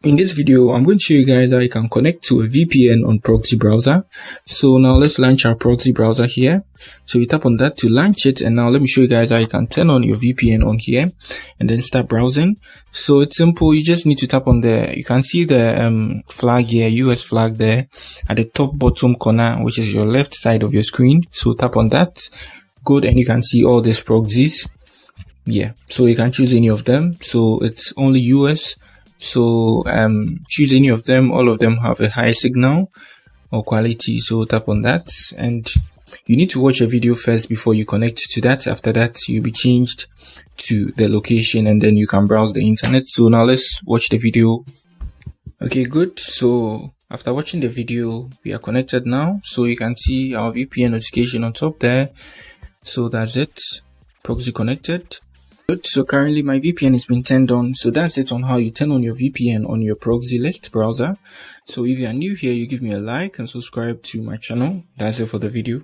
In this video, I'm going to show you guys how you can connect to a VPN on Proxy browser. So now let's launch our Proxy browser here. So we tap on that to launch it, and now let me show you guys how you can turn on your VPN on here and then start browsing. So it's simple. You just need to tap on you can see the flag here, US flag there at the top bottom corner, which is your left side of your screen. So tap on that. Good, and you can see all these proxies. Yeah, so you can choose any of them. So it's only US. So choose any of them. All of them have a high signal or quality, so tap on that, and you need to watch a video first before you connect to that. After that, you'll be changed to the location and then you can browse the internet. So now let's watch the video. Okay, good. So after watching the video, we are connected now, so you can see our VPN notification on top there. So that's it, Proxy connected. Good. So currently my VPN has been turned on. So that's it on how you turn on your VPN on your Proxy list browser. So if you are new here, you give me a like and subscribe to my channel. That's it for the video.